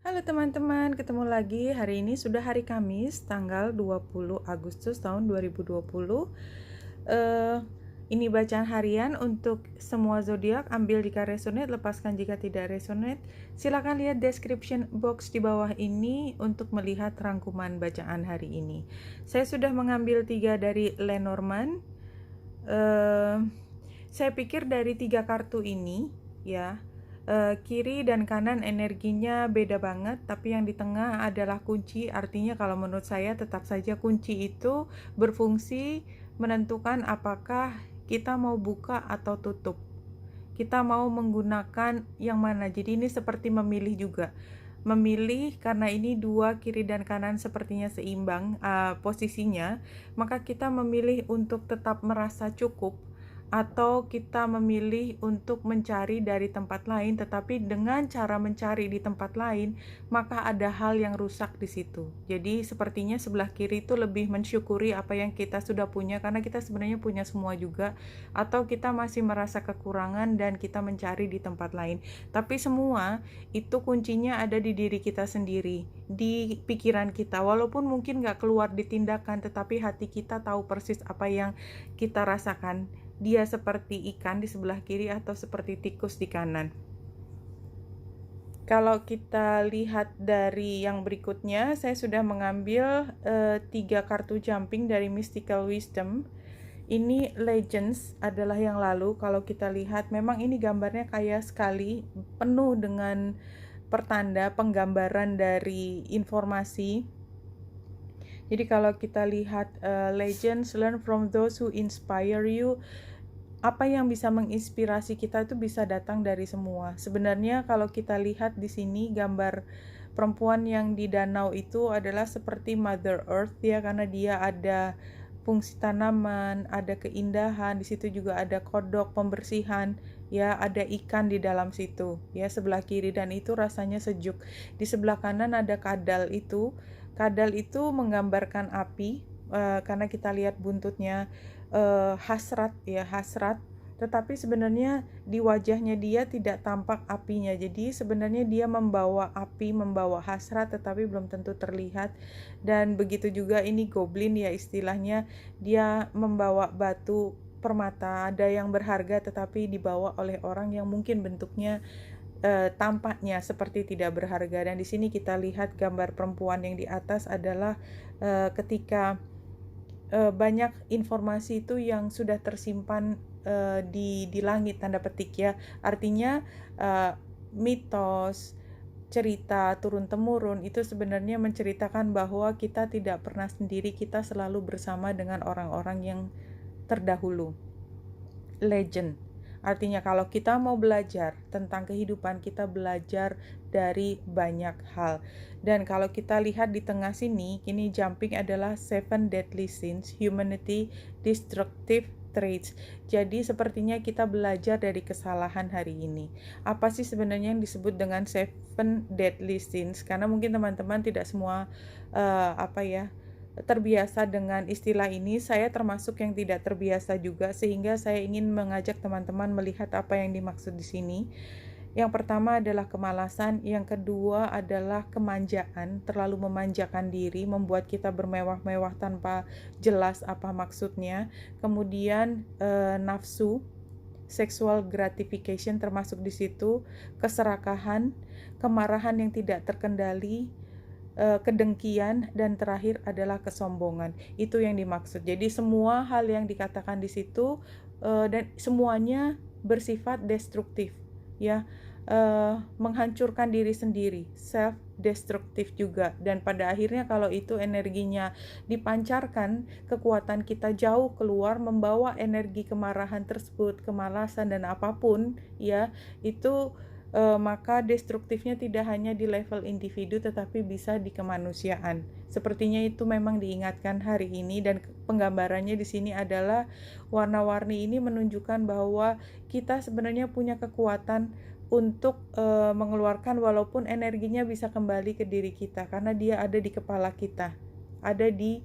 Halo teman-teman, ketemu lagi. Hari ini sudah hari Kamis, tanggal 20 Agustus tahun 2020. Ini bacaan harian untuk semua zodiak. Ambil jika resonate, lepaskan jika tidak resonate. Silakan lihat description box di bawah ini untuk melihat rangkuman bacaan hari ini. Saya sudah mengambil 3 dari Lenormand. Saya pikir dari 3 kartu ini, ya, kiri dan kanan energinya beda banget, tapi yang di tengah adalah kunci. Artinya kalau menurut saya tetap saja kunci itu berfungsi menentukan apakah kita mau buka atau tutup. Kita mau menggunakan yang mana. Jadi ini seperti memilih juga. Memilih karena ini dua kiri dan kanan sepertinya seimbang posisinya, maka kita memilih untuk tetap merasa cukup atau kita memilih untuk mencari dari tempat lain, tetapi dengan cara mencari di tempat lain, maka ada hal yang rusak di situ. Jadi sepertinya sebelah kiri itu lebih mensyukuri apa yang kita sudah punya, karena kita sebenarnya punya semua juga, atau kita masih merasa kekurangan dan kita mencari di tempat lain. Tapi semua itu kuncinya ada di diri kita sendiri, di pikiran kita. Walaupun mungkin gak keluar di tindakan, tetapi hati kita tahu persis apa yang kita rasakan. Dia seperti ikan di sebelah kiri atau seperti tikus di kanan. Kalau kita lihat dari yang berikutnya, saya sudah mengambil 3 kartu jumping dari Mystical Wisdom. Ini Legends adalah yang lalu. Kalau kita lihat, memang ini gambarnya kaya sekali, penuh dengan pertanda penggambaran dari informasi. Jadi kalau kita lihat Legends, learn from those who inspire you. Apa yang bisa menginspirasi kita itu bisa datang dari semua. Sebenarnya kalau kita lihat di sini gambar perempuan yang di danau itu adalah seperti Mother Earth ya, karena dia ada fungsi tanaman, ada keindahan, di situ juga ada kodok pembersihan, ya, ada ikan di dalam situ, ya, sebelah kiri, dan itu rasanya sejuk. Di sebelah kanan ada kadal itu. Kadal itu menggambarkan api, karena kita lihat buntutnya hasrat, ya, hasrat. Tetapi sebenarnya di wajahnya dia tidak tampak apinya. Jadi sebenarnya dia membawa api, membawa hasrat, tetapi belum tentu terlihat. Dan begitu juga ini goblin, ya, istilahnya dia membawa batu permata, ada yang berharga tetapi dibawa oleh orang yang mungkin bentuknya tampaknya seperti tidak berharga. Dan di sini kita lihat gambar perempuan yang di atas adalah ketika banyak informasi itu yang sudah tersimpan di langit, tanda petik, ya. Artinya mitos, cerita turun-temurun itu sebenarnya menceritakan bahwa kita tidak pernah sendiri, kita selalu bersama dengan orang-orang yang terdahulu. Legend. Artinya kalau kita mau belajar tentang kehidupan, kita belajar dari banyak hal. Dan kalau kita lihat di tengah sini, ini jumping adalah 7 deadly sins, humanity, destructive traits. Jadi sepertinya kita belajar dari kesalahan hari ini. Apa sih sebenarnya yang disebut dengan 7 deadly sins? Karena mungkin teman-teman tidak semua terbiasa dengan istilah ini. Saya termasuk yang tidak terbiasa juga, sehingga saya ingin mengajak teman-teman melihat apa yang dimaksud di sini. Yang pertama adalah kemalasan, yang kedua adalah kemanjaan, terlalu memanjakan diri, membuat kita bermewah-mewah tanpa jelas apa maksudnya. Kemudian nafsu, sexual gratification termasuk di situ, keserakahan, kemarahan yang tidak terkendali, kedengkian, dan terakhir adalah kesombongan. Itu yang dimaksud. Jadi semua hal yang dikatakan di situ dan semuanya bersifat destruktif, ya, menghancurkan diri sendiri, self destruktif juga. Dan pada akhirnya kalau itu energinya dipancarkan, kekuatan kita jauh keluar, membawa energi kemarahan tersebut, kemalasan dan apapun, ya, itu maka destruktifnya tidak hanya di level individu tetapi bisa di kemanusiaan. Sepertinya itu memang diingatkan hari ini, dan penggambarannya di sini adalah warna-warni ini menunjukkan bahwa kita sebenarnya punya kekuatan untuk mengeluarkan, walaupun energinya bisa kembali ke diri kita karena dia ada di kepala kita, ada di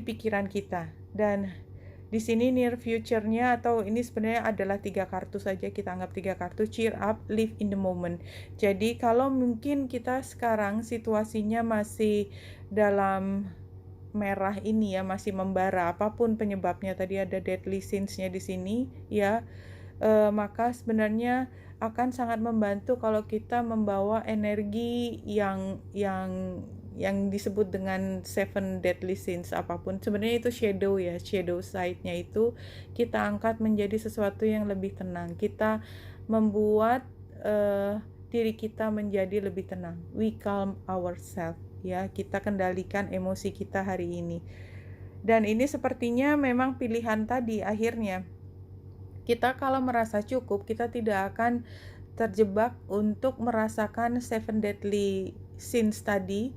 pikiran kita. Dan Di sini near future-nya atau ini sebenarnya adalah 3 kartu saja, kita anggap 3 kartu, cheer up, live in the moment. Jadi kalau mungkin kita sekarang situasinya masih dalam merah ini ya, masih membara, apapun penyebabnya, tadi ada deadly sins-nya di sini ya, maka sebenarnya akan sangat membantu kalau kita membawa energi yang disebut dengan seven deadly sins, apapun sebenarnya itu shadow ya, shadow side-nya itu kita angkat menjadi sesuatu yang lebih tenang. Kita membuat diri kita menjadi lebih tenang. We calm ourselves ya, kita kendalikan emosi kita hari ini. Dan ini sepertinya memang pilihan tadi akhirnya. Kita kalau merasa cukup, kita tidak akan terjebak untuk merasakan seven deadly sins tadi,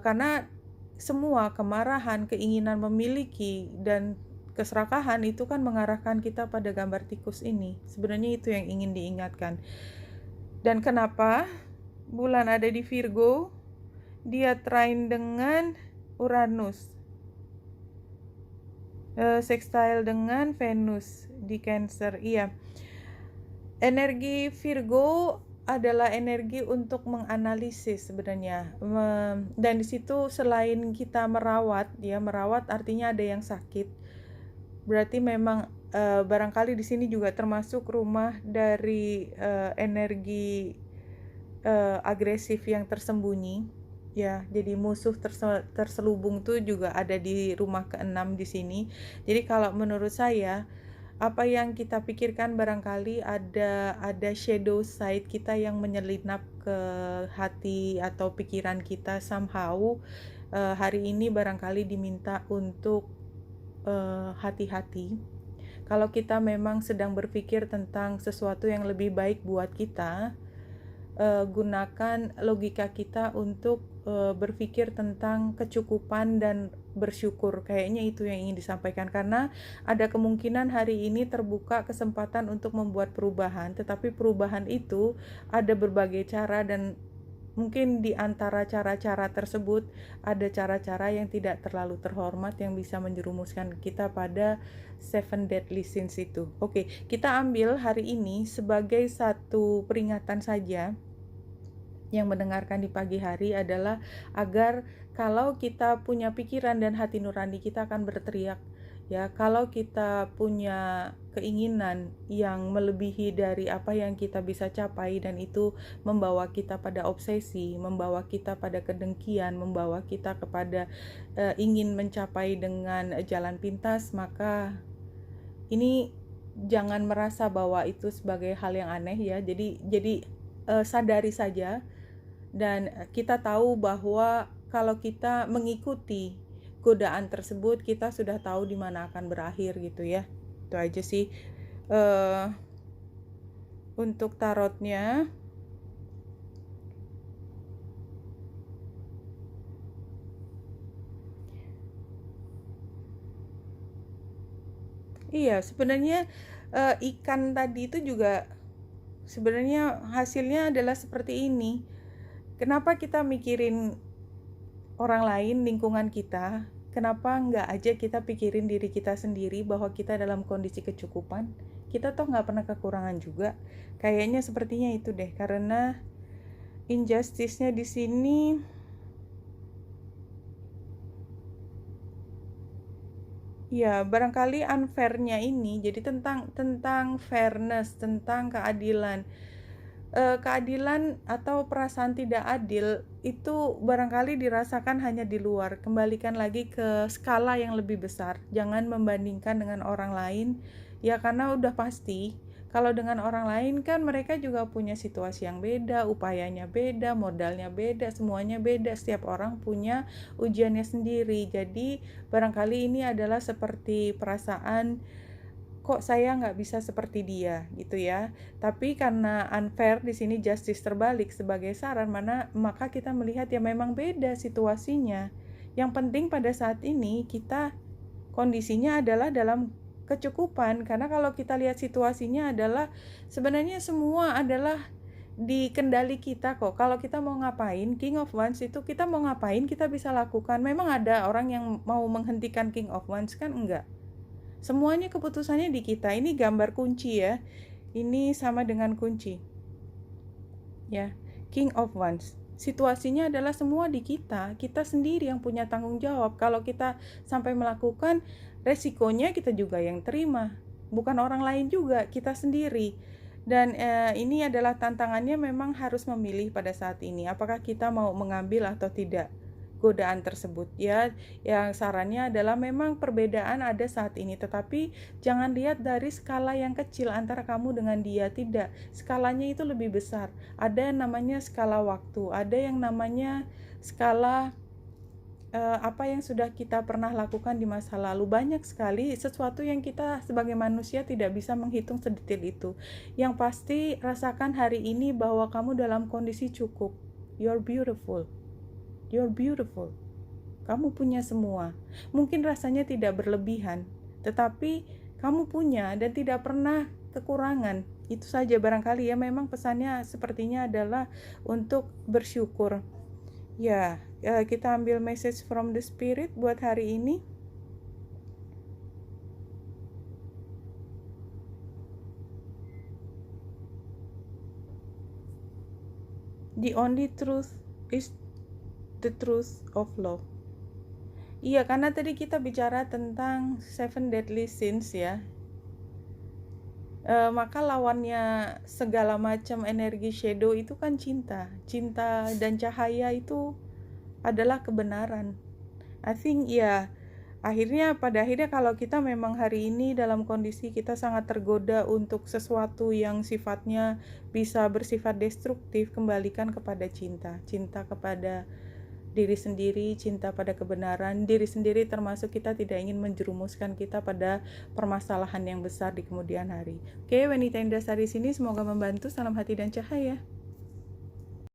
karena semua kemarahan, keinginan memiliki, dan keserakahan itu kan mengarahkan kita pada gambar tikus ini. Sebenarnya itu yang ingin diingatkan. Dan kenapa bulan ada di Virgo, dia trine dengan Uranus, sextile dengan Venus di Cancer. Iya, energi Virgo adalah energi untuk menganalisis sebenarnya, dan di situ selain kita merawat ya, merawat artinya ada yang sakit, berarti memang barangkali di sini juga termasuk rumah dari energi agresif yang tersembunyi ya. Jadi musuh terselubung tuh juga ada di rumah ke-6 di sini. Jadi kalau menurut saya, apa yang kita pikirkan barangkali ada shadow side kita yang menyelinap ke hati atau pikiran kita somehow. Hari ini barangkali diminta untuk hati-hati. Kalau kita memang sedang berpikir tentang sesuatu yang lebih baik buat kita, gunakan logika kita untuk berpikir tentang kecukupan dan bersyukur. Kayaknya itu yang ingin disampaikan, karena ada kemungkinan hari ini terbuka kesempatan untuk membuat perubahan, tetapi perubahan itu ada berbagai cara, dan mungkin di antara cara-cara tersebut ada cara-cara yang tidak terlalu terhormat yang bisa menjerumuskan kita pada seven deadly sins itu. Oke, kita ambil hari ini sebagai satu peringatan saja. Yang mendengarkan di pagi hari adalah agar kalau kita punya pikiran dan hati nurani, kita akan berteriak ya. Kalau kita punya keinginan yang melebihi dari apa yang kita bisa capai, dan itu membawa kita pada obsesi, membawa kita pada kedengkian, membawa kita kepada ingin mencapai dengan jalan pintas, maka ini jangan merasa bahwa itu sebagai hal yang aneh ya. Jadi sadari saja, dan kita tahu bahwa kalau kita mengikuti godaan tersebut, kita sudah tahu di mana akan berakhir gitu ya. Itu aja sih untuk tarotnya. Iya, sebenarnya ikan tadi itu juga sebenarnya hasilnya adalah seperti ini. Kenapa kita mikirin orang lain, lingkungan kita? Kenapa nggak aja kita pikirin diri kita sendiri bahwa kita dalam kondisi kecukupan? Kita toh nggak pernah kekurangan juga. Kayaknya sepertinya itu deh, karena injustice-nya di sini ya, barangkali unfair-nya ini jadi tentang fairness, tentang keadilan. Keadilan atau perasaan tidak adil itu barangkali dirasakan hanya di luar. Kembalikan lagi ke skala yang lebih besar. Jangan membandingkan dengan orang lain ya, karena udah pasti kalau dengan orang lain kan mereka juga punya situasi yang beda, upayanya beda, modalnya beda, semuanya beda. Setiap orang punya ujiannya sendiri. Jadi barangkali ini adalah seperti perasaan, kok saya nggak bisa seperti dia gitu ya. Tapi karena unfair di sini justice terbalik sebagai saran, maka kita melihat ya memang beda situasinya. Yang penting pada saat ini kita kondisinya adalah dalam kecukupan, karena kalau kita lihat situasinya adalah sebenarnya semua adalah di kendali kita kok. Kalau kita mau ngapain, King of Wands itu kita mau ngapain kita bisa lakukan. Memang ada orang yang mau menghentikan King of Wands kan? Enggak. Semuanya keputusannya di kita. Ini gambar kunci ya. Ini sama dengan kunci. Ya, King of Wands. Situasinya adalah semua di kita. Kita sendiri yang punya tanggung jawab. Kalau kita sampai melakukan, resikonya kita juga yang terima. Bukan orang lain juga, kita sendiri. Dan ini adalah tantangannya, memang harus memilih pada saat ini. Apakah kita mau mengambil atau tidak godaan tersebut ya. Yang sarannya adalah memang perbedaan ada saat ini, tetapi jangan lihat dari skala yang kecil antara kamu dengan dia. Tidak, skalanya itu lebih besar. Ada yang namanya skala waktu, ada yang namanya skala apa yang sudah kita pernah lakukan di masa lalu. Banyak sekali sesuatu yang kita sebagai manusia tidak bisa menghitung sedetail itu. Yang pasti rasakan hari ini bahwa kamu dalam kondisi cukup. You're beautiful. You're beautiful. Kamu punya semua. Mungkin rasanya tidak berlebihan, tetapi kamu punya dan tidak pernah kekurangan. Itu saja barangkali ya, memang pesannya sepertinya adalah untuk bersyukur. Ya, kita ambil message from the spirit buat hari ini. The only truth is the truth of love. Iya, karena tadi kita bicara tentang 7 deadly sins ya. Maka lawannya segala macam energi shadow itu kan cinta. Cinta dan cahaya itu adalah kebenaran. I think ya, pada akhirnya kalau kita memang hari ini dalam kondisi kita sangat tergoda untuk sesuatu yang sifatnya bisa bersifat destruktif, kembalikan kepada cinta. Cinta kepada diri sendiri, cinta pada kebenaran diri sendiri, termasuk kita tidak ingin menjerumuskan kita pada permasalahan yang besar di kemudian hari. Oke, Wanita Indah di sini semoga membantu. Salam hati dan cahaya.